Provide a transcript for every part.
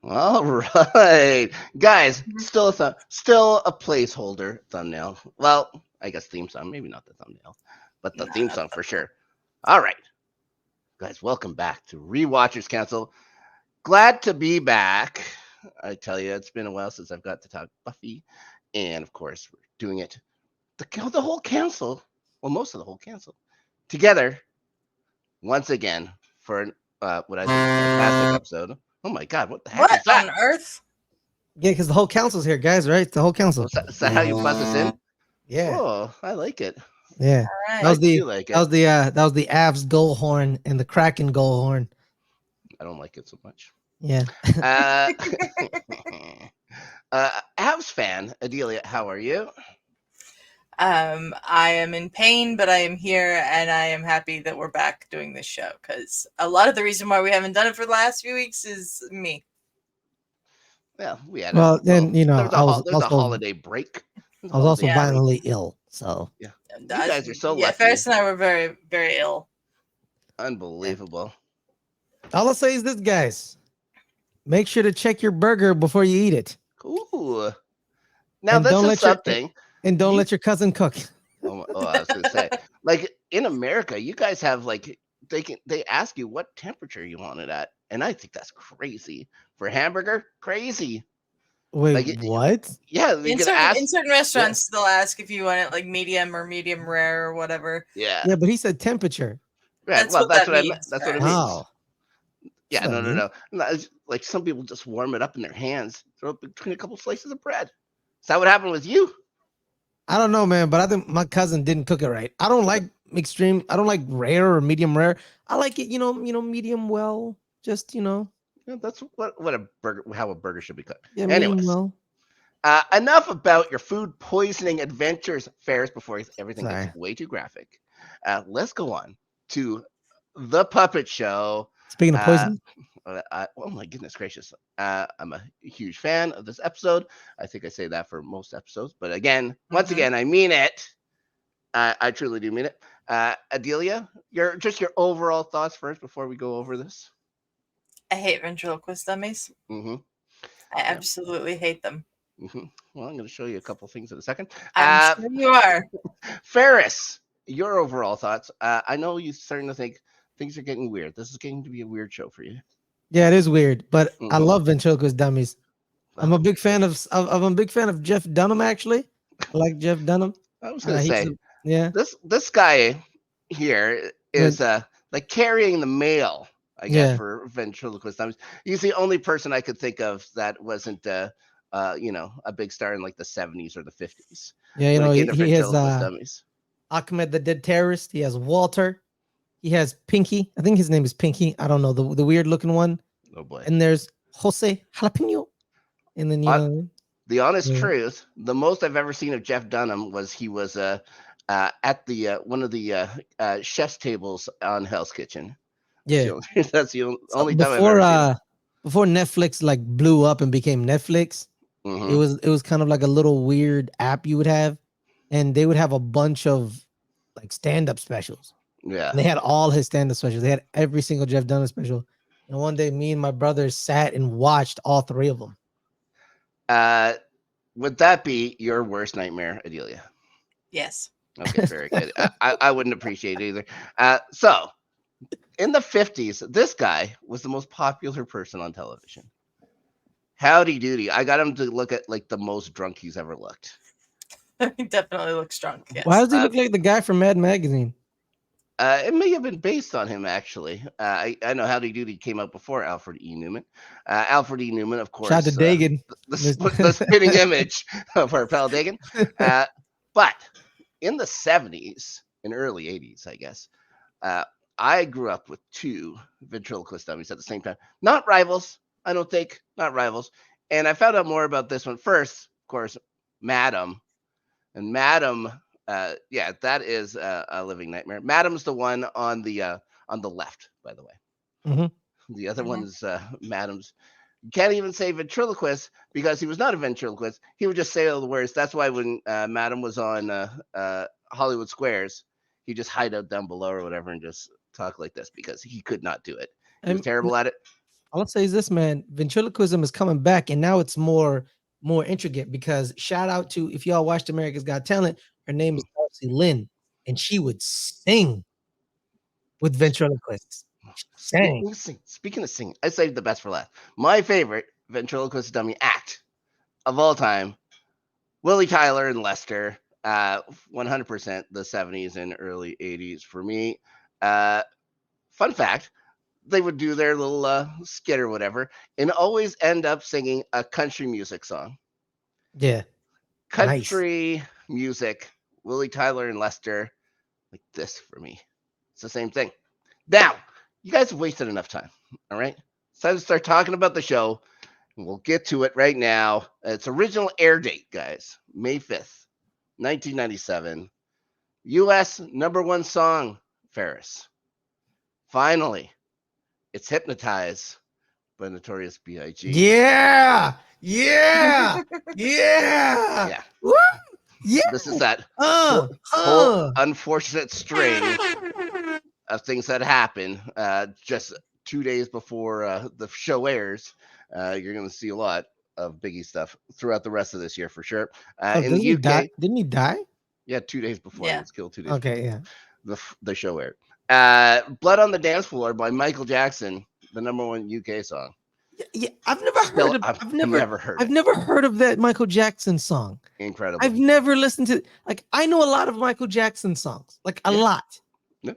All right, guys. Still a placeholder thumbnail. Well, I guess theme song. Maybe not the thumbnail, but the No, theme not song the for sure. All right, guys. Welcome back to Rewatchers Council. Glad to be back. I tell you, it's been a while since I've got to talk Buffy, and of course, we're doing it the whole council. Well, most of the whole council together once again for what I think is a fantastic episode. Oh my god, what the heck what is that? on earth? Yeah, because the whole council's here, guys. Right? The whole Oh, council. is that how you buzz us in? Yeah, Oh, I like it. yeah. All That I right. was the do like that it. was the that was the Avs goal horn and the Kraken goal horn. I don't like it so much. Yeah. Uh, Avs fan, Adelia, how are you? I am in pain, but I am here, and I am happy that we're back doing this show because a lot of the reason why we haven't done it for the last few weeks is me. Well, we had a Well, well. then There's there's a holiday break. There's a I was also holiday Yeah, break. violently ill. So Yeah, and you guys are so yeah. lucky. Ferris and I were very, very ill. yeah. Unbelievable. All I'll say is this, guys: make sure to check your burger before you eat it, Ooh. Now and this don't is let your something and don't you. let your cousin cook. Oh, I was gonna say, like in America, you guys have like they ask you what temperature you want it at, and I think that's crazy for hamburger. Crazy. Wait, Like, what? yeah, they In could certain ask. Yeah, restaurants, they'll ask if you want it like medium or medium rare or whatever. yeah, Yeah, but he said temperature. right. That's Well, what that's that what I meant. means, That's what it Ferris. means. Wow, that's Yeah, what that no, no, means. no. No, it's like some people just warm it up in their hands, throw it between a couple slices of bread. Is that what happened with you? I don't know, man, but I think my cousin didn't cook it right. I don't like extreme. I don't like rare or medium rare. I like it, medium well. Just Yeah, that's what a burger, how a burger should be cooked. yeah, medium Anyways, well. enough about your food poisoning adventures, Ferris, before everything gets Sorry. way too graphic. Let's go on to the puppet show. Speaking of Uh, poison, oh my goodness gracious. I'm a huge fan of this episode. I think I say that for most episodes, but again, once Hmm. again, I mean it. I truly do mean it. Adelia, your overall thoughts first before we go over this. I hate ventriloquist dummies. Mm-hmm. I Yeah. absolutely hate them. Mm-hmm. Well, I'm going to show you a couple things in a second. I'm sure you are. Ferris, your overall thoughts. I know you're starting to think things are getting weird. This is going to be a weird show for you. yeah, it is weird, but I Mm-hmm. love ventriloquist dummies. I'm Well, a big fan I'm a big fan of Jeff Dunham. Actually, I like Jeff Dunham. I was going to He's say yeah, this guy here but is like carrying the mail, I guess, yeah, for ventriloquist dummies. He's the only person I could think of that wasn't a big star in like the 70s or the 50s yeah. when it came to He has ventriloquist dummies. Ahmed the Dead Terrorist. He has Walter. He has Pinky. I think his name is Pinky. I don't know the weird looking one. Oh boy. And there's Jose Jalapeno. And then On the honest yeah, truth, the most I've ever seen of Jeff Dunham was he was at the one of the chef's tables on Hell's Kitchen. That's yeah. that's the So only time I've ever seen him. before Netflix like blew up and became Netflix, Hmm. it was kind of like a little weird app you would have, and they would have a bunch of like stand up specials. Yeah. And they had all his stand up specials. They had every single Jeff Dunham special. And one day, me and my brother sat and watched all three of them. Uh, would that be your worst nightmare, Adelia? Yes. Okay, very good. I wouldn't appreciate it either. So in the 50s, this guy was the most popular person on television. Howdy doody. I got him to look at like the most drunk he's ever looked. He definitely looks drunk. Why Yes. does he look like the guy from Mad Magazine? It may have been based on him, actually. I know Howdy Doody came out before Alfred E. Newman. Alfred E. Newman, of Shout out to course, Dagan. the spitting image of our pal Dagan. Uh, but in the 70s and early 80s, I guess, uh, I grew up with two ventriloquist dummies at the same time. Not rivals, I don't think. Not rivals. And I found out more about this one first, of course, Madam. And Madam, yeah, that is a living nightmare. Madam's the one on the left, by the way. Mhm. The other one Mhm. is Madam's. You can't even say ventriloquist because he was not a ventriloquist. He would just say all the words. That's why when Madam was on Hollywood Squares, he just hide out down below or whatever and just talk like this because he could not do it. He was I'm, terrible at it. All I'll say is this, man. Ventriloquism is coming back, and now it's more intricate because shout out to if y'all watched America's Got Talent, her name is Darcy Lynn, and she would sing with ventriloquists. Dang. Speaking of singing, I saved the best for last. My favorite ventriloquist dummy act of all time, Willie Tyler and Lester. 100% the 70s and early 80s for me. Fun fact, they would do their little skit or whatever and always end up singing a country music song. Yeah. Country music, Willie Tyler and Lester, like this for me. It's the same thing. Now, you guys have wasted enough time. All right. It's time to start talking about the show. And we'll get to it right now. Its original air date, guys, May 5th, 1997. US #1 song, Ferris. Finally, it's Hypnotize by Notorious B.I.G. Yeah. Yeah. Yeah. Yeah. Woo! Yeah. This is that whole unfortunate string of things that happen just 2 days before the show airs. You're going to see a lot of Biggie stuff throughout the rest of this year for sure. In the UK, didn't he die? Yeah, 2 days before he was killed. 2 days. Okay, before yeah. The show aired. "Blood on the Dance Floor" by Michael Jackson, the #1 UK song. Yeah, I've never heard of that Michael Jackson song. Incredible. I've never listened to I know a lot of Michael Jackson songs, like a lot. Yeah.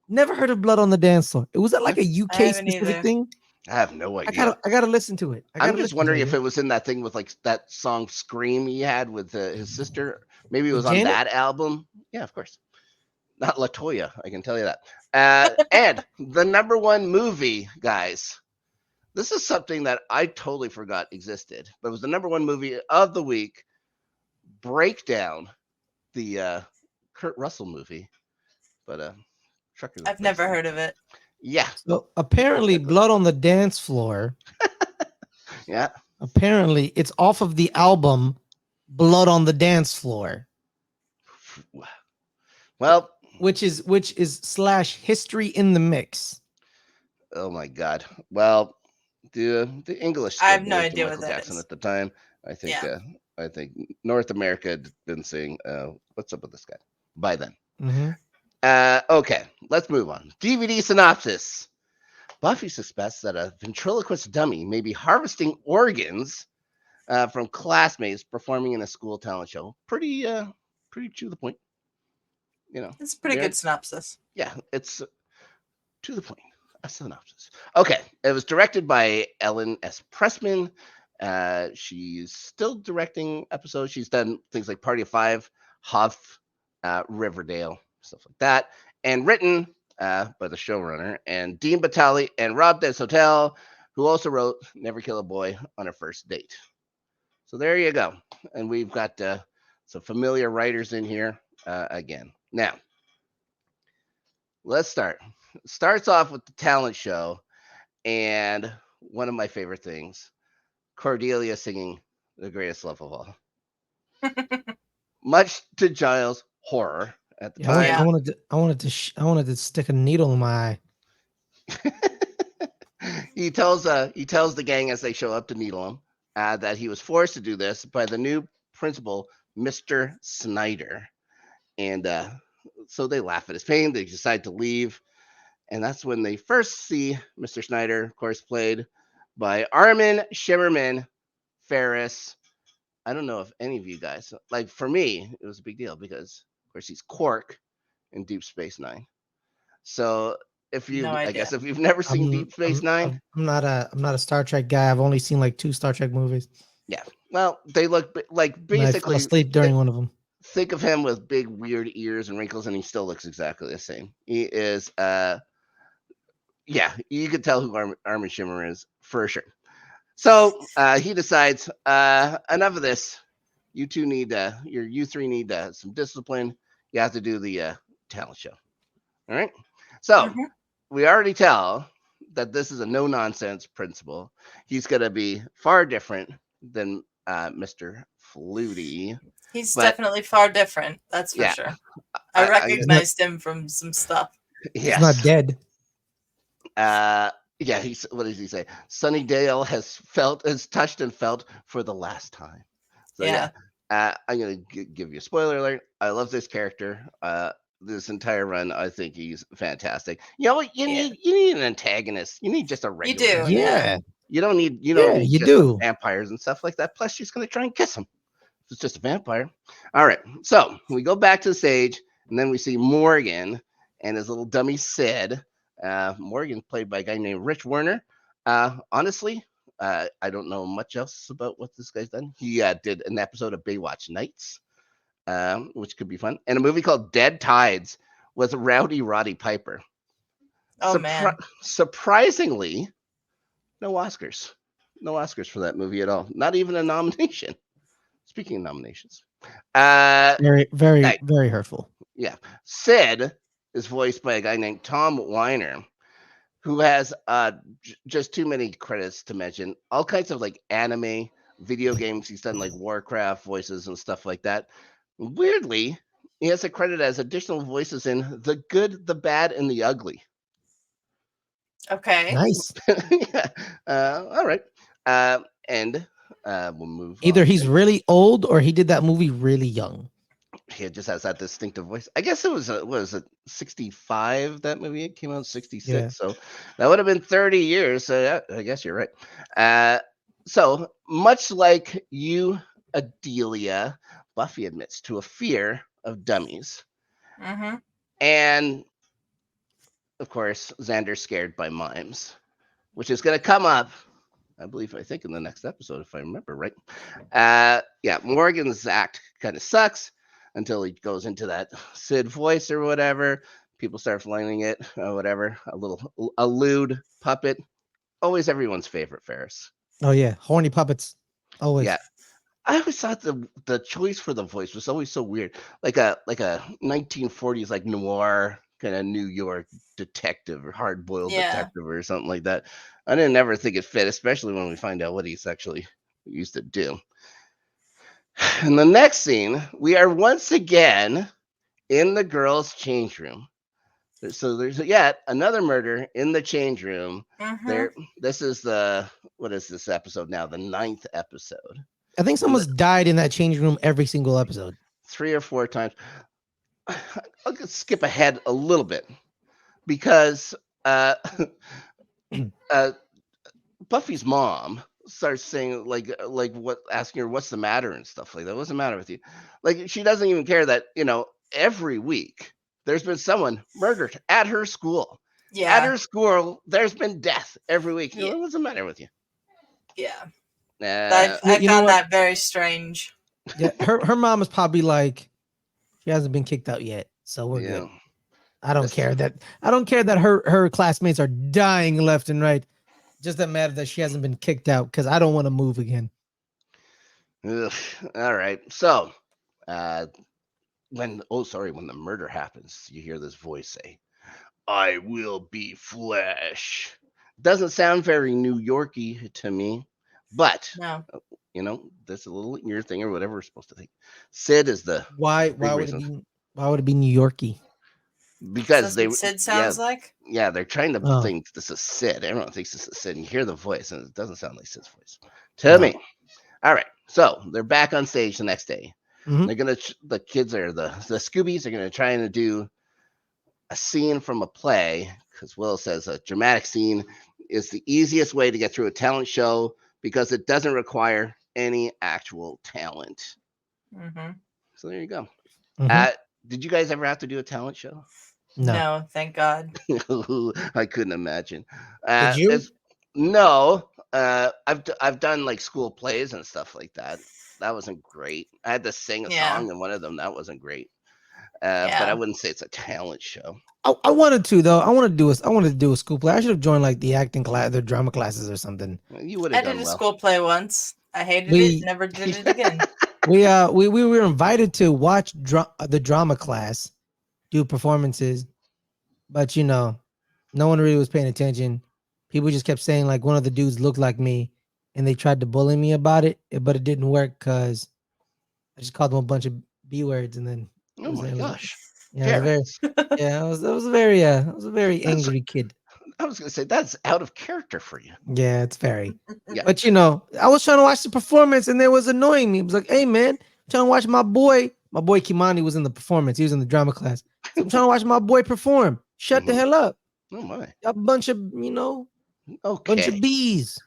Never heard of "Blood on the Dance Floor." Was that like a UK specific thing? I have no idea. I gotta listen to it. I'm just wondering if it was in that thing with like that song "Scream" he had with his sister. Maybe it was on that album. Yeah, of course. Not LaToya, I can tell you that. And the #1 movie, guys. This is something that I totally forgot existed, but it was the #1 movie of the week. Breakdown, the Kurt Russell movie. But I've never heard of it. Yeah. So apparently, "Blood on the Dance Floor." Yeah. Apparently, it's off of the album "Blood on the Dance Floor." Well, which is / history in the mix. Oh my God. Well, the English. I have no idea Michael what that Jackson is. At the time. I think. I think North America had been saying, "What's up with this guy?" By then. Mm-hmm. Okay, let's move on. DVD synopsis. Buffy suspects that a ventriloquist dummy may be harvesting organs from classmates performing in a school talent show. Pretty to the point. You know, it's a pretty good synopsis. Yeah, it's to the point. A synopsis. Okay, it was directed by Ellen S. Pressman. She's still directing episodes. She's done things like Party of Five, Huff, Riverdale, stuff like that, and written by the showrunner and Dean Batali and Rob Des Hotel, who also wrote Never Kill a Boy on a First Date. So there you go. And we've got some familiar writers in here again. Now, let's start. Starts off with the talent show, and one of my favorite things, Cordelia singing "The Greatest Love of All," much to Giles' horror at the time. I wanted to stick a needle in my eye. He tells the gang as they show up to needle him that he was forced to do this by the new principal, Mr. Snyder, and so they laugh at his pain. They decide to leave. And that's when they first see Mr. Snyder, of course, played by Armin Shimmerman Ferris. I don't know if any of you guys, like for me, it was a big deal because, of course, he's Quark in Deep Space Nine. So if you, I guess, if you've never seen Deep Space Nine, I'm not a Star Trek guy. I've only seen like 2 Star Trek movies. Yeah, well, they look like basically. I fell asleep during one of them. Think of him with big, weird ears and wrinkles, and he still looks exactly the same. He is. Yeah, you could tell who Armin Shimmer is for sure. So he decides, enough of this. You two need, you three need some discipline. You have to do the talent show. All right. So we already tell that this is a no-nonsense principal. He's going to be far different than Mr. Flutie. He's definitely far different. That's for sure. I recognized him from some stuff. Yes. He's not dead. Yeah, what does he say? Sunnydale has touched and felt for the last time. So yeah, Yeah. I'm gonna give you a spoiler alert. I love this character. This entire run, I think he's fantastic. You know what? Yeah. You need an antagonist. You need just a You regular do. antagonist. Yeah. Yeah, You don't yeah, need you just the do. vampires and stuff like that. Plus, she's gonna try and kiss him. It's just a vampire. All right. So we go back to the stage, and then we see Morgan and his little dummy Sid. Morgan played by a guy named Rich Werner. Honestly, I don't know much else about what this guy's done. He did an episode of Baywatch Nights, which could be fun, and a movie called Dead Tides with Rowdy Roddy Piper. Oh man. Surprisingly, no Oscars. No Oscars for that movie at all. Not even a nomination. Speaking of nominations, Very, very, hey, very hurtful. yeah, Sid is voiced by a guy named Tom Weiner, who has just too many credits to mention. All kinds of like anime, video games. He's done like Warcraft voices and stuff like that. Weirdly, he has a credit as additional voices in The Good, the Bad, and the Ugly. Okay. Nice. Yeah. All right. And we'll move Either on. he's really old or he did that movie really young. He just has that distinctive voice. I guess it was what was it 65 that movie it came out 66, Yeah. so that would have been 30 years. So yeah, I guess you're right. So much like you, Adelia, Buffy admits to a fear of dummies, Mm-hmm. and of course Xander's scared by mimes, which is going to come up. I think in the next episode, if I remember right. Yeah, Morgan's act kind of sucks until he goes into that Sid voice or whatever. People start flaming it or whatever. A lewd puppet. Always everyone's favorite, Ferris. Oh yeah, horny puppets. Always. Yeah. I always thought the choice for the voice was always so weird. Like a 1940s like noir kind of New York detective or hard boiled Yeah. detective or something like that. I didn't ever think it fit, especially when we find out what he's actually used to do. In the next scene, we are once again in the girls' change room. So there's yet another murder in the change room. Mm-hmm. This is what is this episode now? The 9th episode. I think someone's died in that change room every single episode. 3 or 4 times. I'll just skip ahead a little bit because Buffy's mom starts saying like what asking her what's the matter and stuff like that. What's the matter with you? Like she doesn't even care that every week there's been someone murdered at her school. Yeah. At her school, there's been death every week. Yeah. What's the matter with you? Yeah. Uh, I found that very strange. Yeah, her mom is probably like, she hasn't been kicked out yet, so we're good. I don't care that her classmates are dying left and right. Just that matter that she hasn't been kicked out because I don't want to move again. Ugh. All right. So when the murder happens, you hear this voice say, "I will be flesh." Doesn't sound very New Yorky to me, but No. That's a little ear thing or whatever we're supposed to think. Sid is the Why would it be New Yorky? because That's what Sid sounds like. Yeah, they're trying to think this is Sid. Everyone thinks this is Sid. And you hear the voice, and it doesn't sound like Sid's voice to me. All right, so they're back on stage the next day. Mhm. They're gonna the kids are the Scoobies are gonna try and do a scene from a play because Will says a dramatic scene is the easiest way to get through a talent show because it doesn't require any actual talent. Mm-hmm. So there you go. Mhm. Did you guys ever have to do a talent show? No, thank God. I couldn't imagine. Did you? No. I've done like school plays and stuff like that. That wasn't great. I had to sing a song in one of them. That wasn't great. But I wouldn't say it's a talent show. I wanted to though. I wanted to do a school play. I should have joined like the acting class, the drama classes or something. You would have done I did a well. school play once. I hated it. Never did it again. We were invited to watch the drama class do performances, but no one really was paying attention. People just kept saying like one of the dudes looked like me, and they tried to bully me about it, but it didn't work because I just called them a bunch of B words, and then oh my gosh. I was a very angry kid. I was gonna say that's out of character for you. Yeah, it's very. Yeah. But I was trying to watch the performance and it was annoying me. It was like, hey man, I'm trying to watch my boy. My boy Kimani was in the performance. He was in the drama class. So I'm trying to watch my boy perform. Shut the hell up. Oh my. A bunch of, bunch of Okay. bees.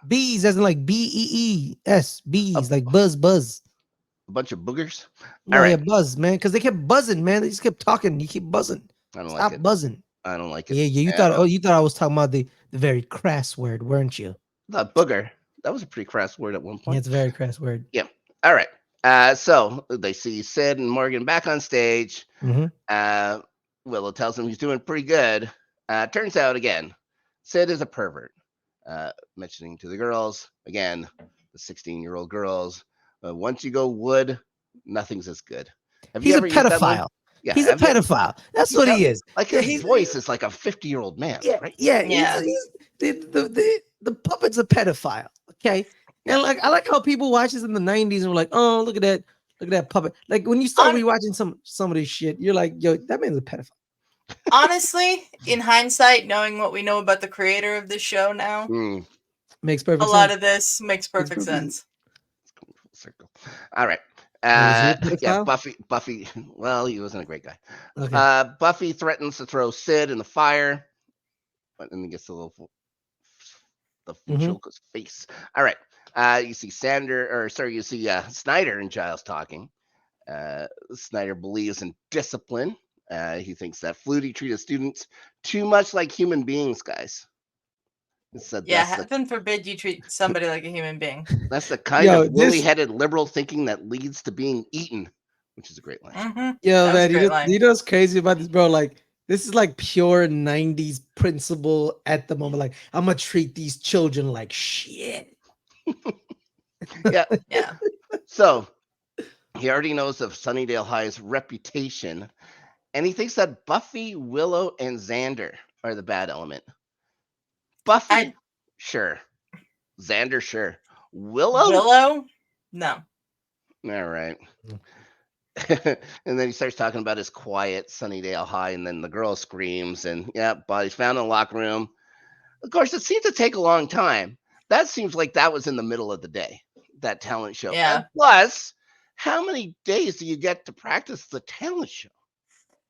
Bees as in like BEES. Bees, like buzz. A bunch of boogers. No, All yeah, right. buzz, man. Because they kept buzzing, man. They just kept talking. You keep buzzing. I don't Stop like it. buzzing. I don't like it. Yeah, you thought I was talking about the very crass word, weren't you? The booger. That was a pretty crass word at one Yeah, point. it's a very crass word. Yeah. All right. So they see Sid and Morgan back on stage. Mm-hmm. Willow tells him he's doing pretty good. Turns out again, Sid is a pervert. Mentioning to the girls again, the 16-year-old girls. Once you go wood, nothing's as good. Have He's you a ever used that word? pedophile. Yeah, He's a pedophile. That's what he is. Like Yeah, his voice is like a 50-year-old man, right? Yeah. Yeah. He's the puppet's a pedophile. Okay. And like I like how people watch this in the 90s and were like, oh, look at that puppet. Like when you start rewatching some of this shit, you're like, yo, that man's a pedophile. Honestly, in hindsight, knowing what we know about the creator of this show now, makes perfect sense. A lot of this makes perfect sense. Full circle. All right. Yeah, Buffy. Well, he wasn't a great guy. Okay. Buffy threatens to throw Sid in the fire, but then he gets the ventriloquist face. All right. You see Snyder and Giles talking. Snyder believes in discipline. He thinks that Flutie treated students too much like human beings, guys. Heaven forbid you treat somebody like a human being. That's the kind of woolly-headed liberal thinking that leads to being eaten, which is a great line. Mm-hmm. Yo, man, you know what's crazy about this, bro? Like, this is like pure 90s principle at the moment. Like, I'm gonna treat these children like shit. Yeah. Yeah. So he already knows of Sunnydale High's reputation, and he thinks that Buffy, Willow, and Xander are the bad element. Buffy, sure. Xander, sure. Willow? No. All right. And then he starts talking about his quiet Sunnydale High, and then the girl screams, and body's found in the locker room. Of course, it seems to take a long time. That seems like that was in the middle of the day, that talent show. Yeah. And plus, how many days do you get to practice the talent show?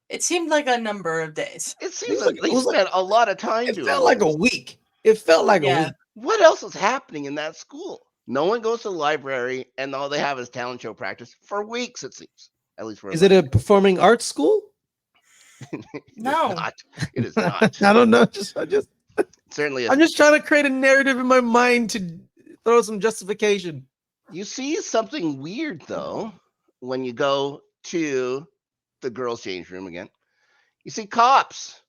It seemed like a number of days. It seems like they spent a lot of time doing it. It felt like a week. It felt like a week. What else is happening in that school? No one goes to the library, and all they have is talent show practice for weeks, it seems. At least for Is it a performing arts school? No. It is not. I don't know. Certainly I'm just trying to create a narrative in my mind to throw some justification. You see something weird, though, when you go to the girls' change room again. You see cops.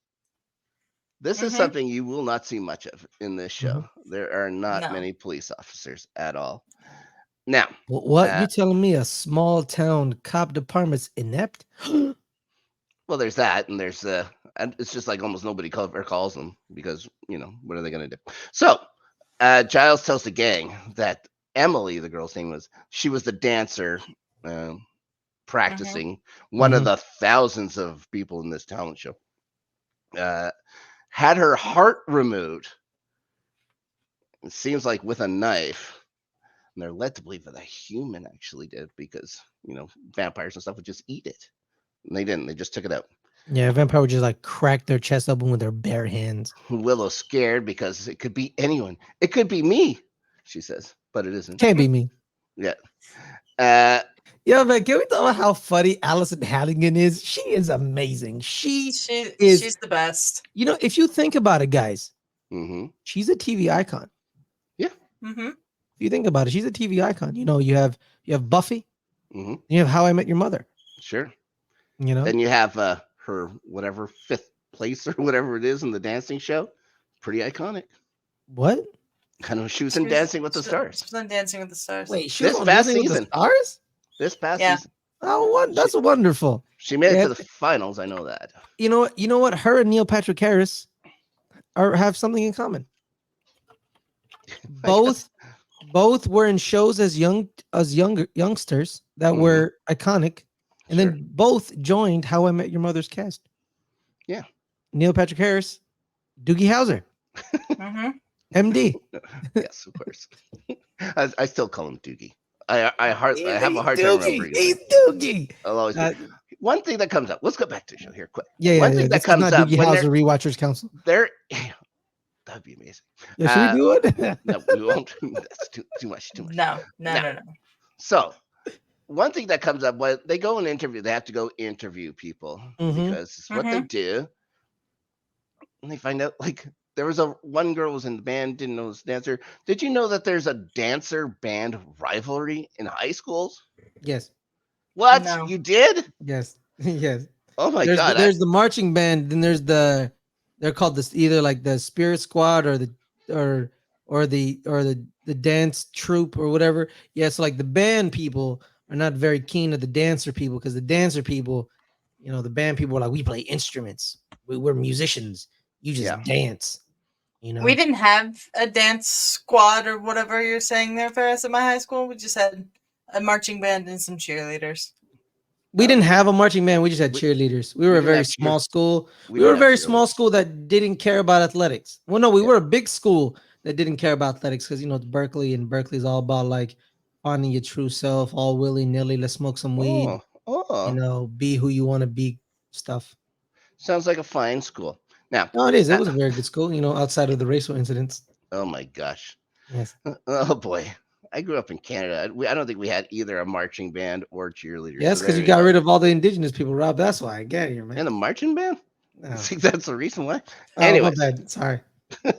This is something you will not see much of in this show. There are not many police officers at all. Now, what you telling me? A small town cop department's inept? Well, there's that, and there's and it's just like almost nobody calls them because what are they gonna do? So, Giles tells the gang that Emily, the girl's name she was the dancer, practicing, one of the thousands of people in this talent show. Had her heart removed. It seems like with a knife. And they're led to believe that a human actually did because, vampires and stuff would just eat it. And they didn't. They just took it out. Yeah, a vampire would just like crack their chest open with their bare hands. Willow's scared because it could be anyone. It could be me, she says, but it isn't. Can't be me. Yeah. Yo, man, can we talk about how funny Allison Halligan is? She is amazing. She's the best. If you think about it, guys, she's a TV icon. Yeah. If you think about it, she's a TV icon. You have Buffy. You have How I Met Your Mother. Sure. Then you have her whatever 5th place or whatever it is in the dancing show. Pretty iconic. What? I know she was in Dancing with the Stars. She was on Dancing with the Stars. Wait, she was on Dancing with the Stars? This past season. Oh, that's wonderful. She made it to the finals. I know that. You know what? Her and Neil Patrick Harris have something in common. Both were in shows as youngsters that were iconic, and then both joined How I Met Your Mother's cast. Yeah. Neil Patrick Harris Doogie Howser, Mm-hmm. MD. Yes, of course. I still call him Doogie. I have a hard time remembering. He's His name. Doogie. I'll always one thing that comes up. Let's go back to the show here, quick. Yeah. One thing that This is comes not up Doogie when Howser Rewatchers Council. they're that'd be amazing. Yeah, should we do it? No, we won't. That's too much. No. So one thing that comes up when they go and interview, they have to go interview people because it's what they do. And they find out like there was one girl was in the band, didn't know was a dancer. Did you know that there's a dancer band rivalry in high schools? Yes. What? No. You did? Yes. Yes. Oh my There's god. there's the marching band, then there's they're called this either like the spirit squad or the dance troupe or whatever. Yeah, so like the band people are not very keen of the dancer people because the dancer people, the band people are like, we play instruments. We're musicians. You just dance. We didn't have a dance squad or whatever you're saying there for us at my high school. We just had a marching band and some cheerleaders. We didn't have a marching band. We just had cheerleaders. We were a very small school. We were a very small school that didn't care about athletics. Well, no, we were a big school that didn't care about athletics because, it's Berkeley, and Berkeley's all about like finding your true self, all willy-nilly. Let's smoke some weed, be who you want to be stuff. Sounds like a fine school. Now, no, it is. It was a very good school, outside of the racial incidents. Oh my gosh. Yes. Oh boy. I grew up in Canada. I don't think we had either a marching band or cheerleaders. Yes, because you got rid of all the indigenous people, Rob. That's why I get you, man. And the marching band? No. I think that's the reason why. Anyway, my bad. Sorry. So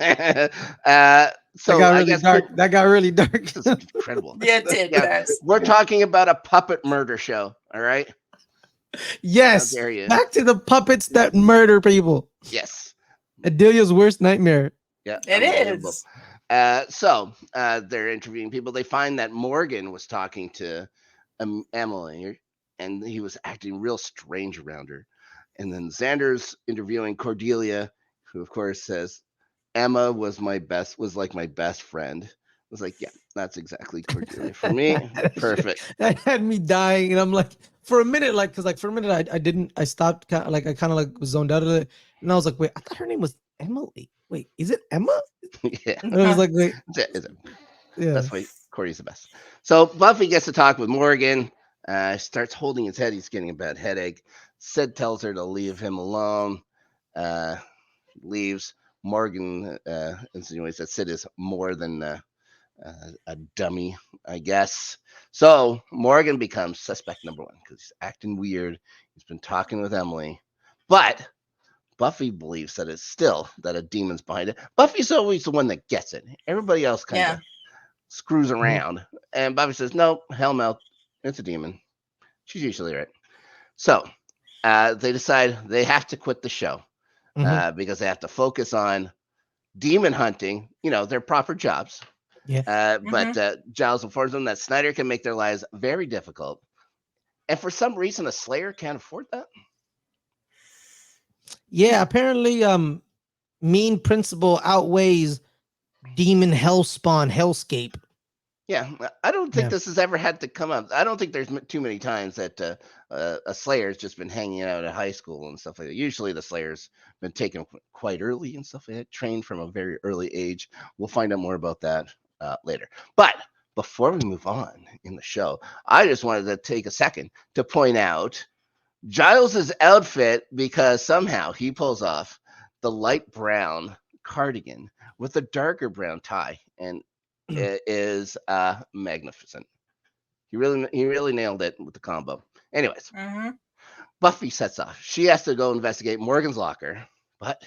that got really dark. This is incredible. Yeah, it did. Yeah. We're talking about a puppet murder show. All right. Yes. How dare you? Back to the puppets that murder people. Yes. Adelia's worst nightmare. Yeah, it is. So they're interviewing people. They find that Morgan was talking to Emily, and he was acting real strange around her. And then Xander's interviewing Cordelia, who of course says Emma was like my best friend. I was like, yeah, that's exactly Cordelia for me. Perfect. That had me dying, and I'm like, for a minute, I stopped, I kind of was zoned out of it, and I was like, wait, I thought her name was Emily. Wait, is it Emma? Yeah. And I was like, wait. Is it? Yeah. That's why Corey's the best. So Buffy gets to talk with Morgan. Starts holding his head. He's getting a bad headache. Sid tells her to leave him alone. Leaves. Morgan insinuates that Sid is more than a dummy, I guess. So Morgan becomes suspect number one because he's acting weird. He's been talking with Emily. But Buffy believes that it's still that a demon's behind it. Buffy's always the one that gets it. Everybody else kind of screws around. And Buffy says, no, Hellmouth, it's a demon. She's usually right. So they decide they have to quit the show because they have to focus on demon hunting, their proper jobs. Yeah. But Giles informs them that Snyder can make their lives very difficult. And for some reason, a Slayer can't afford that. Yeah, apparently mean principle outweighs demon hellscape. Yeah, I don't think this has ever had to come up. I don't think there's too many times that a Slayer's just been hanging out at high school and stuff like that. Usually the Slayer's been taken quite early and stuff like that, trained from a very early age. We'll find out more about that later. But before we move on in the show, I just wanted to take a second to point out Giles's outfit because somehow he pulls off the light brown cardigan with a darker brown tie, and it is magnificent. He really nailed it with the combo. Anyways, Buffy sets off. She has to go investigate Morgan's locker, but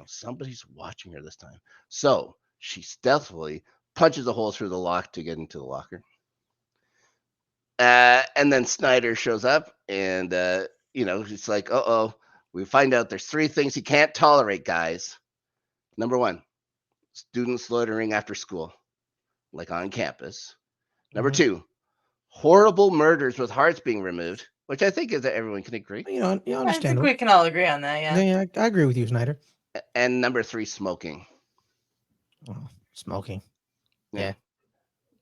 somebody's watching her this time. So she stealthily punches a hole through the lock to get into the locker. And then Snyder shows up, and it's like, we find out there's 3 things he can't tolerate, guys. Number 1, students loitering after school, like on campus. Number 2, horrible murders with hearts being removed, which I think is that everyone can agree. You understand. I think we can all agree on that. Yeah, I agree with you, Snyder. And number 3, smoking. Oh, smoking. Yeah.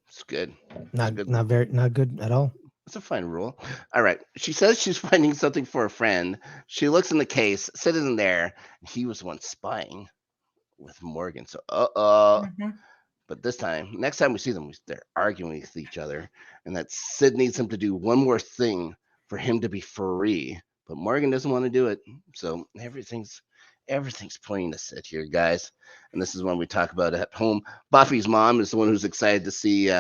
It's good. Not good at all. It's a fine rule. All right. She says she's finding something for a friend. She looks in the case. Sid isn't there. He was the one spying with Morgan. So, Mhm. But this time, next time we see them, they're arguing with each other, and that Sid needs him to do one more thing for him to be free. But Morgan doesn't want to do it, so everything's pointing to Sid here, guys. And this is when we talk about it at home. Buffy's mom is the one who's excited to see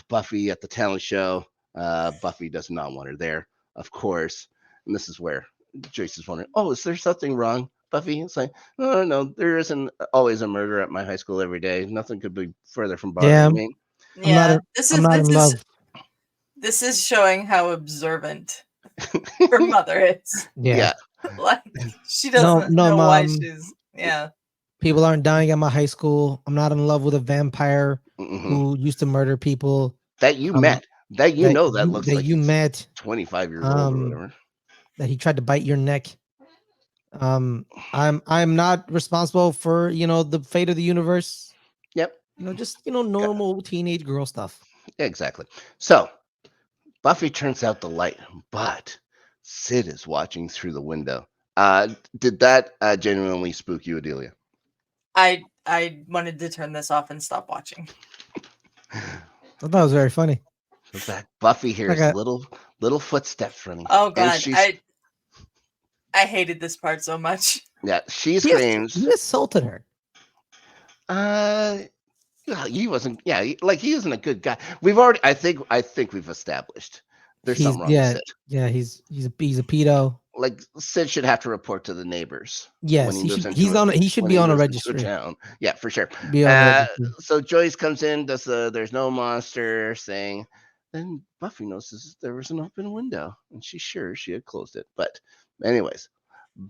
Buffy at the talent show. Buffy does not want her there, of course. And this is where Joyce is wondering, oh, is there something wrong, Buffy? It's like, no, no, there isn't always a murder at my high school every day. Nothing could be further from Yeah, bothering me. I'm not. Yeah, this I'm is not this in is love. this is showing how observant her mother is. Yeah. Yeah. Like she No, doesn't no, know why mom. she's yeah. People aren't dying at my high school. I'm not in love with a vampire Mhm. who used to murder people. That you Um, met. That you know that looks that like you he's met. 25 years old or whatever. That he tried to bite your neck. I'm not responsible for the fate of the universe. Yep. Just normal teenage girl stuff. Exactly. So Buffy turns out the light, but Sid is watching through the window. Did that genuinely spook you, Adelia? I wanted to turn this off and stop watching. I thought it was very funny. So that Buffy hears Like a- little footsteps running. Oh and god, she's I hated this part so much. yeah, she He screams. assaulted her. Yeah, he wasn't. Yeah, he isn't a good guy. We've already. I think we've established there's He's something wrong with Sid. yeah. He's a pedo. Like Sid should have to report to the neighbors. Yes, when he moves into he should when be he on a moves into registry. town. Yeah, for sure. Be on a registry. So Joyce comes in, does the "there's no monster" thing. Then Buffy notices there was an open window, and she's sure she had closed it. But, anyways,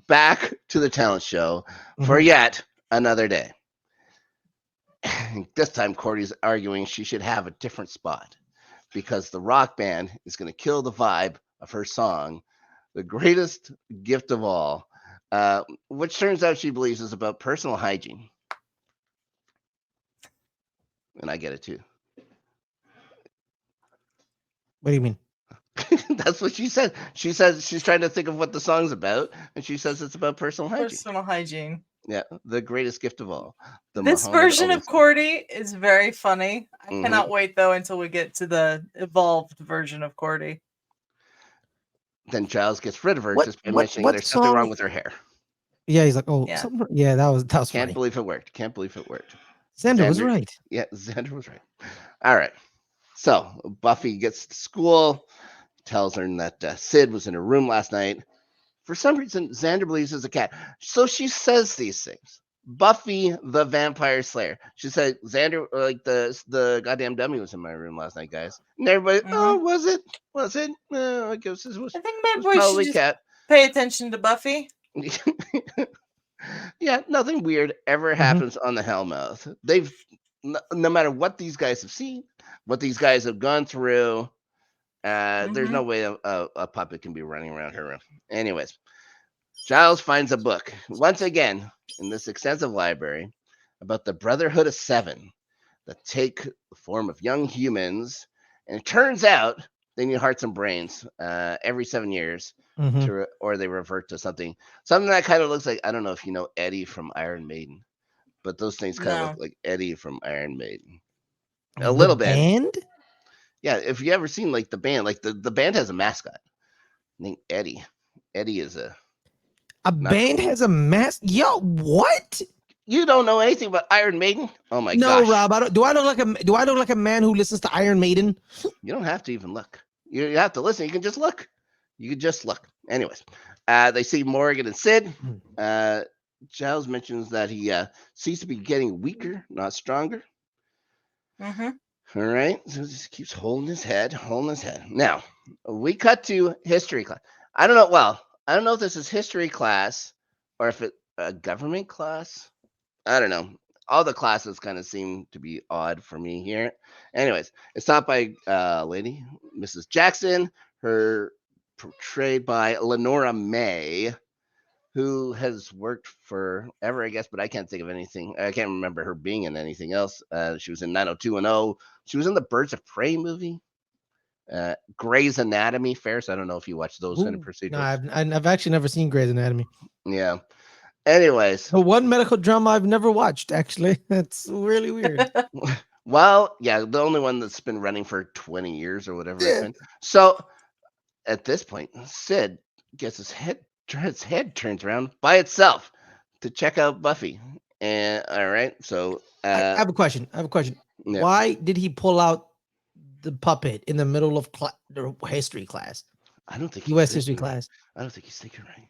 back to the talent show for yet another day. This time, Cordy's arguing she should have a different spot because the rock band is going to kill the vibe of her song, "The Greatest Gift of All," which turns out she believes is about personal hygiene. And I get it too. What do you mean? That's what she said. She says she's trying to think of what the song's about, and she says it's about personal hygiene. Personal hygiene. Yeah, the greatest gift of all. This Muhammad version Ali of song. Cordy is very funny. I cannot wait though until we get to the evolved version of Cordy. Then Giles gets rid of her just by what mentioning there's something song? wrong with her hair. Yeah, he's like, oh, Yeah. that was Can't funny. believe it worked. Can't believe it worked. Xander was right. Yeah, Xander was right. All right. So Buffy gets to school, tells her that Sid was in her room last night. For some reason, Xander believes it's a cat. So she says these things. Buffy the Vampire Slayer. She said, Xander, like the goddamn dummy was in my room last night, guys. And everybody, oh, was it? Was it? I guess it was. I think maybe was we probably should just cat. pay attention to Buffy. Yeah, nothing weird ever happens on the Hellmouth. They've no matter what these guys have seen, what these guys have gone through, there's no way a puppet can be running around her room. Anyways, Giles finds a book once again in this extensive library about the Brotherhood of Seven that take the form of young humans, and it turns out they need hearts and brains every 7 years. Or they revert to something that kind of looks like, I don't know if you know Eddie from Iron Maiden, but those things kind of look like Eddie from Iron Maiden. A little bit. Band? Yeah, if you ever seen like the band, like the band has a mascot named Eddie. Eddie is a band has a mask. Yo, what? You don't know anything about Iron Maiden? Oh my gosh. No, Rob. Do I look like a man who listens to Iron Maiden? You don't have to even look. You have to listen. You can just look. Anyways, they see Morgan and Sid. Giles mentions that he seems to be getting weaker, not stronger. All right. So he just keeps holding his head. Now, we cut to history class. I don't know. Well, I don't know if this is history class or if it's a government class. I don't know. All the classes kind of seem to be odd for me here. Anyways, it's taught by lady, Mrs. Jackson, her portrayed by Lenora May, who has worked forever, I guess, but I can't think of anything. I can't remember her being in anything else. She was in 90210. She was in the Birds of Prey movie. Grey's Anatomy, Ferris. I don't know if you watch those kind of procedurals. No, I've actually never seen Grey's Anatomy. Yeah. Anyways, The one medical drama I've never watched, actually. That's really weird. well, yeah, the only one that's been running for 20 years or whatever it's Yeah. been. So at this point, Sid gets his head turns around by itself to check out Buffy. And all right, so I have a question. yeah, Why did he pull out the puppet in the middle of the history class, I don't think he's U.S. history thinking right. class? I don't think he's thinking right.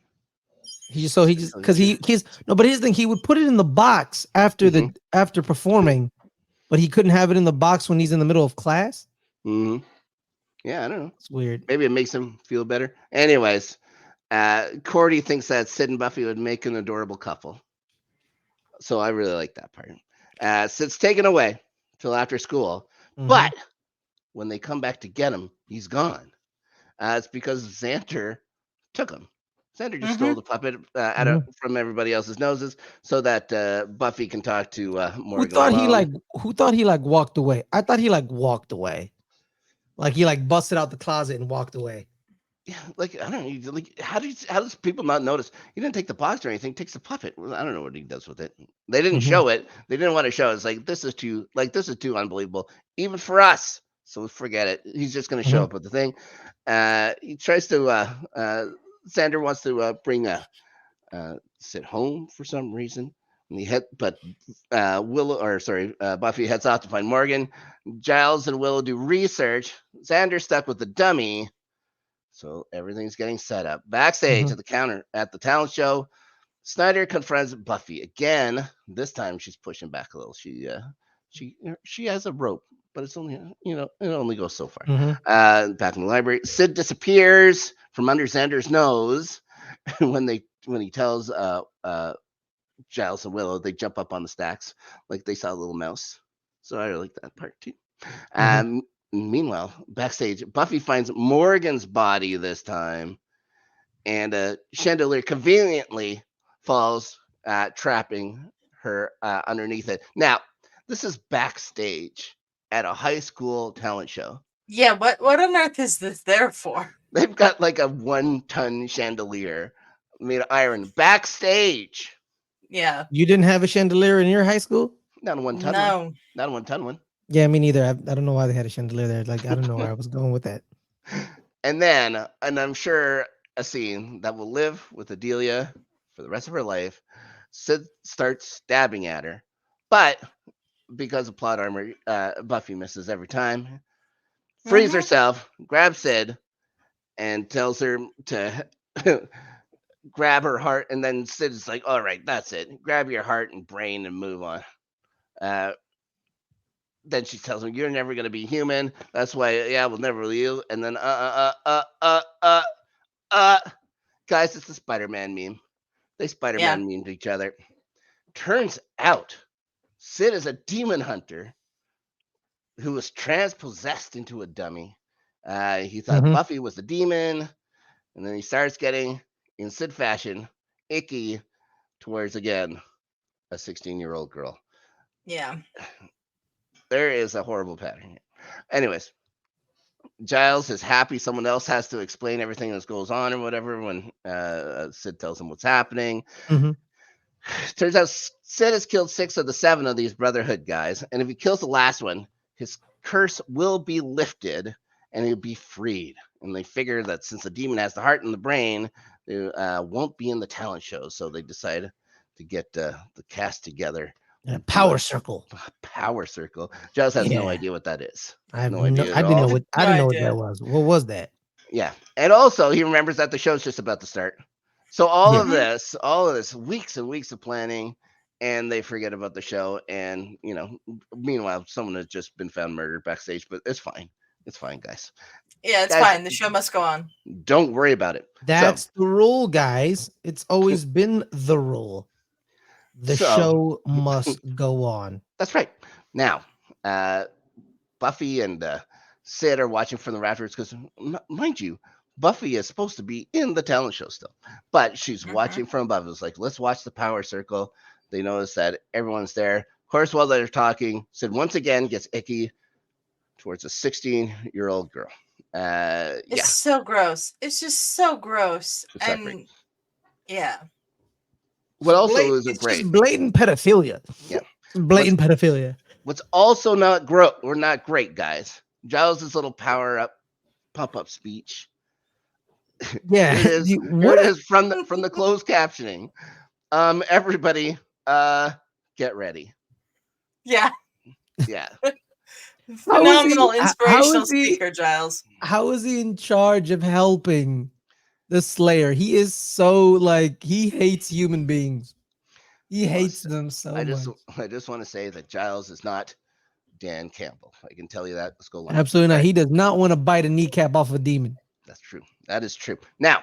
He just because True. he's no, but his thing, he would put it in the box after after performing, but he couldn't have it in the box when he's in the middle of class. Hmm. Yeah, I don't know. It's weird. Maybe it makes him feel better. Anyways, Cordy thinks that Sid and Buffy would make an adorable couple. So I really like that part. Sid's taken away till after school, but when they come back to get him, he's gone. It's because Xander took him. Xander just stole the puppet from everybody else's noses so that Buffy can talk to Who Morgan thought he alone. walked away? I thought he walked away. Like he busted out the closet and walked away. Yeah, like I don't know. Like how does people not notice? He didn't take the box or anything. He takes the puppet. Well, I don't know what he does with it. They didn't show it. They didn't want to show it. It's like this is too unbelievable even for us. So forget it. He's just going to show up with the thing. He tries to. Xander wants to bring Sid home for some reason. And Buffy heads off to find Morgan. Giles and Willow do research. Xander's stuck with the dummy. So everything's getting set up. Backstage at the counter at the talent show, Snyder confronts Buffy again. This time she's pushing back a little. She has a rope, but it's only it only goes so far. Back in the library, Sid disappears from under Xander's nose. when he tells Giles and Willow, they jump up on the stacks like they saw a little mouse. So I like that part too. Meanwhile, backstage, Buffy finds Morgan's body this time, and a chandelier conveniently falls, trapping her underneath it. Now, this is backstage at a high school talent show. Yeah, what on earth is this there for? They've got like a 1-ton chandelier made of iron backstage. Yeah. You didn't have a chandelier in your high school? Not a 1-ton No. one. Not a 1-ton one. Yeah, me neither. I don't know why they had a chandelier there. Like, I don't know where I was going with that. And I'm sure a scene that will live with Adelia for the rest of her life. Sid starts stabbing at her, but because of plot armor, Buffy misses every time. Frees herself, grabs Sid, and tells her to grab her heart. And then Sid is like, "All right, that's it. Grab your heart and brain and move on." Then she tells him, "You're never gonna be human. That's why, we'll never leave you." And then, guys, it's the Spider-Man meme. They Spider-Man memed each other. Turns out, Sid is a demon hunter who was transpossessed into a dummy. He thought Buffy was the demon, and then he starts getting, in Sid fashion, icky towards again a 16-year-old girl. Yeah. There is a horrible pattern here. Anyways, Giles is happy someone else has to explain everything that goes on or whatever when Sid tells him what's happening. Turns out Sid has killed 6 of the 7 of these Brotherhood guys, and if he kills the last one, his curse will be lifted and he'll be freed. And they figure that since the demon has the heart and the brain, they won't be in the talent show, so they decide to get the cast together. A power circle. Power circle. Giles has no idea what that is. I have no idea. I didn't know what that was. What was that? Yeah, and also he remembers that the show's just about to start. So all of this, weeks and weeks of planning, and they forget about the show. And meanwhile, someone has just been found murdered backstage, but it's fine. It's fine, guys. Yeah, it's fine. The show must go on. Don't worry about it. That's the rule, guys. It's always been the rule. The show must go on. That's right. Now, Buffy and Sid are watching from the rafters because, mind you, Buffy is supposed to be in the talent show still, but she's watching from above. It's like, let's watch the power circle. They notice that everyone's there. Of course, while they're talking, Sid once again gets icky towards a 16-year-old girl. It's so gross. It's just so gross. It's and yeah. what also isn't It's great. just blatant pedophilia. Yeah. It's blatant pedophilia. What's also not great, guys. Giles' little power up, pump up speech. Yeah. Here it is. Here it is from the closed captioning. Everybody, get ready. Yeah. Yeah. Phenomenal how inspirational is he- speaker, Giles. How is he in charge of helping the Slayer? He is so like he hates human beings. He hates them so I much. just want to say that Giles is not Dan Campbell. I can tell you that. Let's go. Absolutely not. He does not want to bite a kneecap off a demon. That's true. That is true. Now,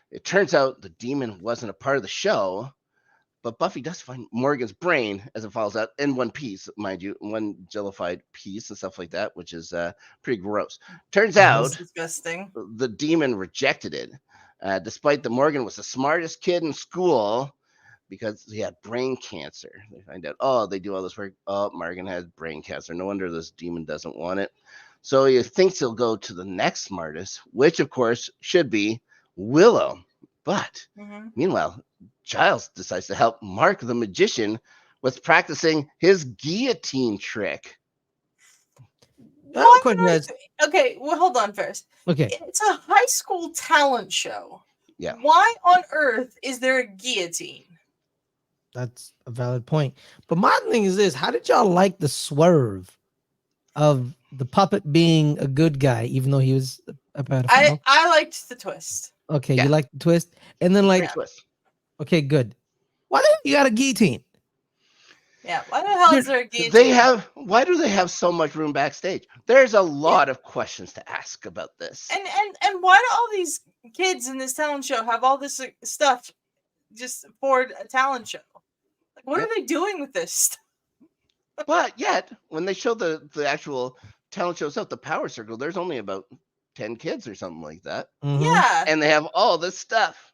it turns out the demon wasn't a part of the show, but Buffy does find Morgan's brain as it falls out in one piece, mind you, one jellified piece and stuff like that, which is pretty gross. Turns out That's disgusting. the demon rejected it, despite that Morgan was the smartest kid in school because he had brain cancer. They find out, oh, they do all this work. Oh, Morgan has brain cancer. No wonder this demon doesn't want it. So he thinks he'll go to the next smartest, which of course should be Willow. But meanwhile, Giles decides to help Mark the magician with practicing his guillotine trick. Okay, well, hold on first. Okay. It's a high school talent show. Yeah. Why on earth is there a guillotine? That's a valid point. But my thing is this: how did y'all like the swerve of the puppet being a good guy, even though he was a pedophile? I liked the twist. Okay, you like the twist, and then like, twist. Okay, good. Why the hell you got a guillotine? Yeah, why the hell is there a guillotine? Why do they have so much room backstage? There's a lot of questions to ask about this. And why do all these kids in this talent show have all this stuff just for a talent show? Like, what are they doing with this stuff? But yet, when they show the actual talent show stuff, the power circle, there's only about 10 kids or something like that. Yeah. And they have all this stuff.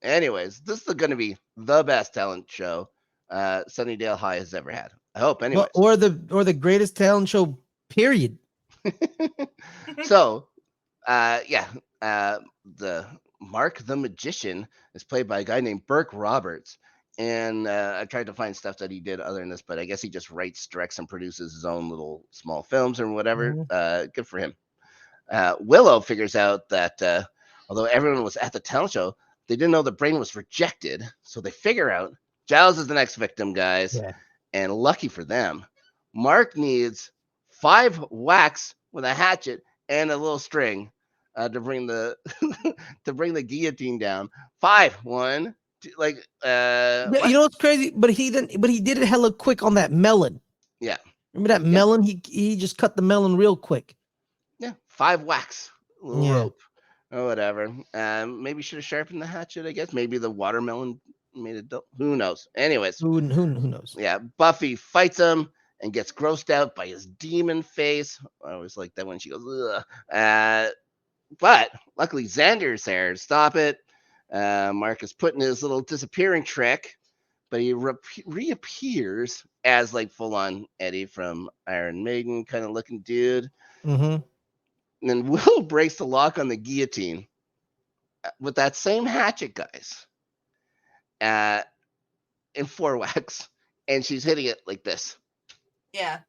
Anyways, this is going to be the best talent show Sunnydale High has ever had. I hope, anyways. Or the greatest talent show, period. So, the Mark the Magician is played by a guy named Burke Roberts. And I tried to find stuff that he did other than this, but I guess he just writes, directs, and produces his own little small films or whatever. Good for him. Willow figures out that although everyone was at the talent show, they didn't know the brain was rejected. So they figure out Giles is the next victim, guys. Yeah. And lucky for them, Mark needs 5 whacks with a hatchet and a little string to bring the guillotine down. 5, 1, 2, like you know what's crazy? But he did it hella quick on that melon. Yeah. Remember that melon? He just cut the melon real quick. Yeah, 5 whacks, a little rope or whatever. Maybe should have sharpened the hatchet. I guess maybe the watermelon made it. Who knows? Anyways, who knows? Yeah, Buffy fights him and gets grossed out by his demon face. I always like that when she goes, ugh. But luckily Xander's there to stop it. Mark is putting his little disappearing trick, but he reappears as like full-on Eddie from Iron Maiden kind of looking dude. And then Will breaks the lock on the guillotine with that same hatchet, guys, in 4 whacks, and she's hitting it like this. Yeah.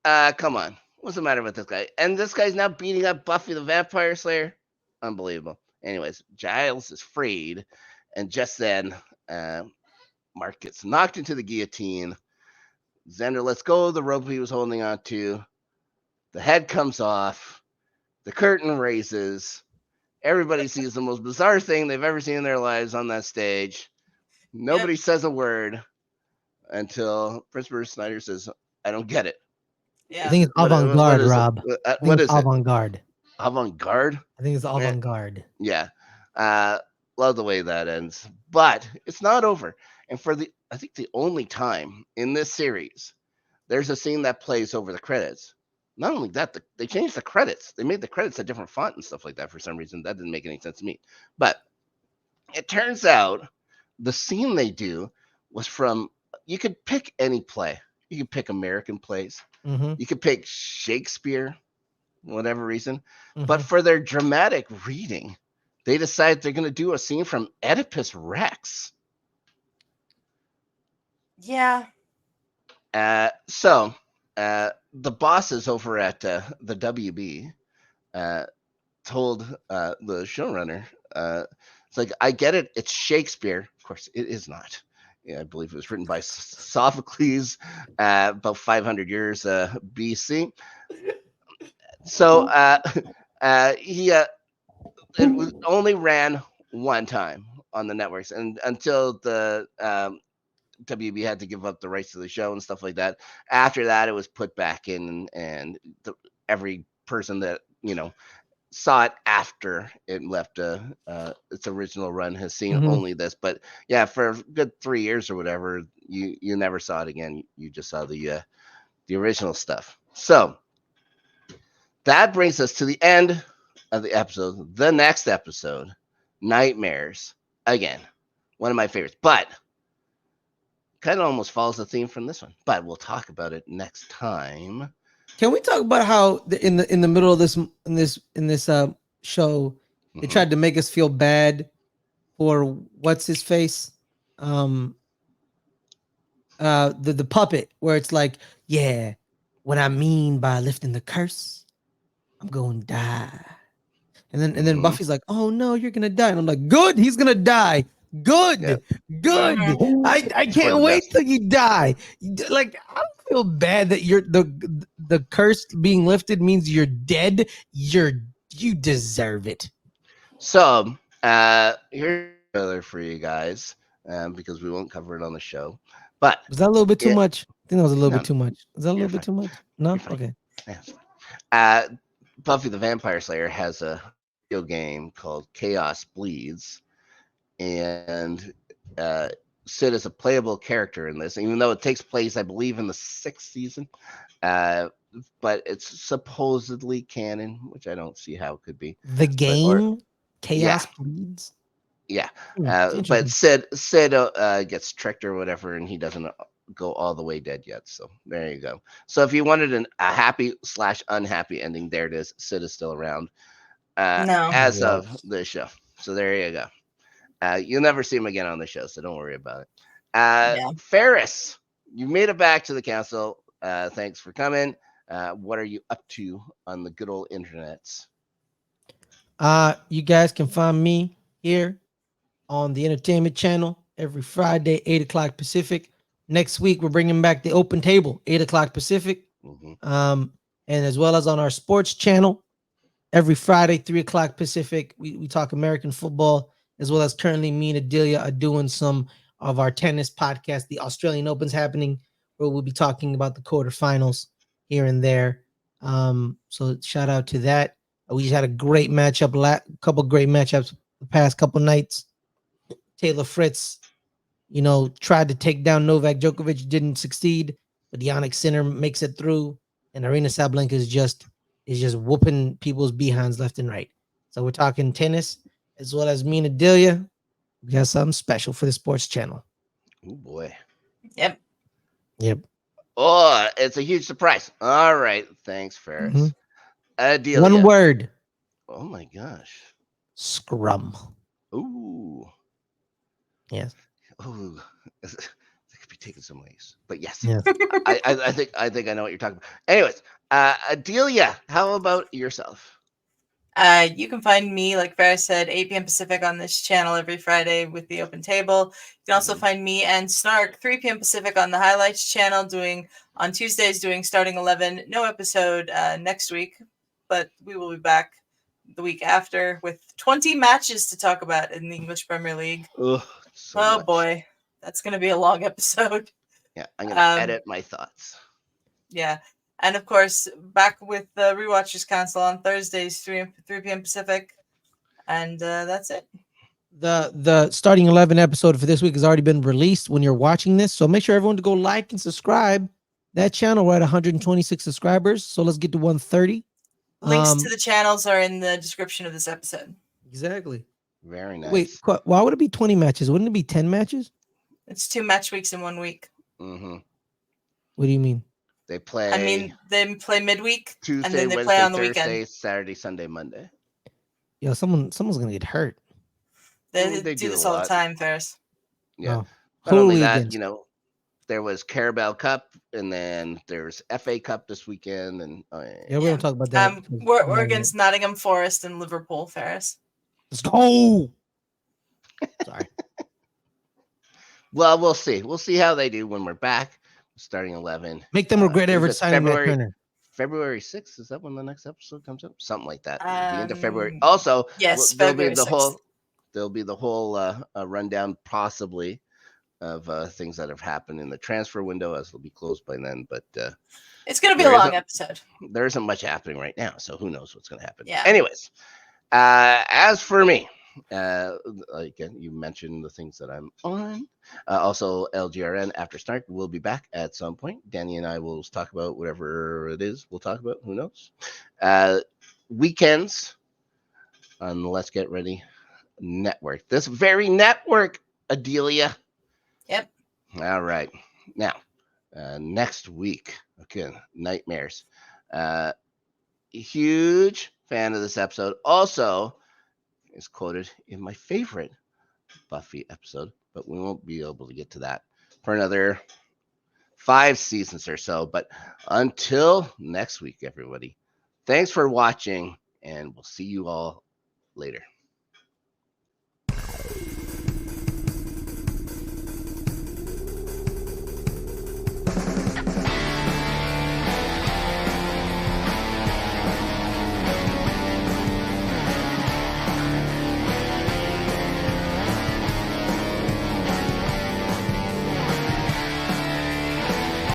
Come on. What's the matter with this guy? And this guy's now beating up Buffy the Vampire Slayer. Unbelievable. Anyways, Giles is freed, and just then Mark gets knocked into the guillotine. Xander lets go of the rope he was holding on to. The head comes off. The curtain raises. Everybody sees the most bizarre thing they've ever seen in their lives on that stage. Nobody says a word until Prince Bruce Snyder says, I don't get it. Yeah. I think it's avant-garde, Rob. What is avant-garde? It? Avant-garde? I think it's avant-garde. Yeah. Love the way that ends. But it's not over. And for I think the only time in this series, there's a scene that plays over the credits. Not only that, they changed the credits. They made the credits a different font and stuff like that for some reason. That didn't make any sense to me. But it turns out the scene they do was from, you could pick any play. You could pick American plays. You could pick Shakespeare, whatever reason. But for their dramatic reading, they decide they're going to do a scene from Oedipus Rex. Yeah. So the bosses over at the WB uh, told the showrunner, it's like, I get it, it's Shakespeare. Of course, it is not. Yeah, I believe it was written by Sophocles about 500 years BC. So he it was only ran one time on the networks, and until the WB had to give up the rights to the show and stuff like that. After that, it was put back in, and every person that saw it after it left its original run has seen Mhm. only this. But yeah, for a good 3 years or whatever, you never saw it again. You just saw the original stuff. So that brings us to the end of the episode. The next episode, Nightmares. Again, one of my favorites, but kind of almost follows the theme from this one. But we'll talk about it next time. Can we talk about how in the middle of this show they Mhm. tried to make us feel bad for what's his face, um, the puppet, where it's like, yeah, what I mean by lifting the curse, I'm going to die. And then Mhm. Buffy's like, "Oh no, you're gonna die," and I'm like, "Good, he's gonna die. Yeah, Good, good. Mhm. I it's for can't the wait best. till you die." Like, I don't feel bad that you're the curse being lifted means you're dead. You deserve it. So here's a trailer for you guys, because we won't cover it on the show. But Was that a little bit too it much? I think that was a little no, bit too much. Is that a you're little bit fine. too much? No. You're fine. Okay. Yeah, it's fine. Uh, Buffy the Vampire Slayer has a video game called Chaos Bleeds, and uh, Sid is a playable character in this, even though it takes place, I believe, in the 6th season. Uh, but it's supposedly canon, which I don't see how it could be. The But or game yeah, Chaos Bleeds. yeah. But Interesting. Sid gets tricked or whatever, and he doesn't go all the way dead yet. So there you go. So if you wanted a happy slash unhappy ending, there it is. Sid is still around No. as Wow. of the show. So there you go. You'll never see him again on the show, so don't worry about it. Yeah. Ferris, you made it back to the council. Thanks for coming. What are you up to on the good old internets? You guys can find me here on the entertainment channel every Friday, 8 o'clock Pacific. Next week, we're bringing back the open table, 8 o'clock Pacific. Mm-hmm. And as well as on our sports channel every Friday, 3 o'clock Pacific. We talk American football, as well as currently me and Adelia are doing some of our tennis podcast. The Australian Open's happening, where we'll be talking about the quarterfinals here and there. So shout out to that. We just had a great matchup, couple great matchups the past couple nights. Taylor Fritz, tried to take down Novak Djokovic, didn't succeed, but Yannick Sinner makes it through, and Arena Sabalenka is just whooping people's behinds left and right. So we're talking tennis, as well as me and Adelia. We got something special for the sports channel. Oh boy. Yep. Yep. Oh, it's a huge surprise. All right. Thanks, Ferris. Mhm. One Adelia. word: Oh my gosh. scrum. Ooh. Yes. Ooh. That could be taken some ways. But yes. Yes. I think I know what you're talking about. Anyways, Adelia, how about yourself? You can find me, like Farrah said, 8 p.m. Pacific on this channel every Friday with the open table. You can also Mhm. find me and Snark 3 p.m. Pacific on the Highlights channel, doing on Tuesdays, doing starting 11. No episode next week, but we will be back the week after with 20 matches to talk about in the English Premier League. Ugh, so Oh much. boy, that's going to be a long episode. Yeah, I'm gonna edit my thoughts. Yeah. And of course, back with the Rewatchers Council on Thursdays, 3 p.m. Pacific. And that's it. The starting 11 episode for this week has already been released when you're watching this. So make sure everyone to go like and subscribe that channel. We're at 126 subscribers. So let's get to 130. Links to the channels are in the description of this episode. Exactly. Very nice. Wait, why would it be 20 matches? Wouldn't it be 10 matches? It's 2 match weeks in 1 week. Mm-hmm. What do you mean? They play. I mean, they play midweek Tuesday, and then they Wednesday, play on the Thursday, weekend. Saturday, Sunday, Monday. Yo, someone's gonna get hurt. They They do do this a all the lot. time, Ferris. Yeah. Oh, Not only totally that, against. there was Carabao Cup, and then there's FA Cup this weekend, and Yeah, we don't talk about that. We're against Nottingham Forest and Liverpool, Ferris. Let's go. Sorry. Well, we'll see. We'll see how they do when we're back, starting 11. Make them regret ever signing that February Turner. February 6th. Is that when the next episode comes up? Something like that. The end of February. Um, Also, Yes, there'll be February the 6th. whole rundown possibly of things that have happened in the transfer window, as it'll be closed by then. But It's going to be a long episode. There isn't much happening right now, so who knows what's going to happen. Yeah. Anyways, as for me, again, you mentioned the things that I'm on. Also, LGRN After Snark will be back at some point. Danny and I will talk about whatever it is we'll talk about. Who knows? Weekends on the Let's Get Ready Network. This very network, Adelia. Yep. All right. Now, next week, okay, Nightmares. Huge fan of this episode. Also, is quoted in my favorite Buffy episode, but we won't be able to get to that for another 5 seasons or so. But until next week, everybody, thanks for watching, and we'll see you all later.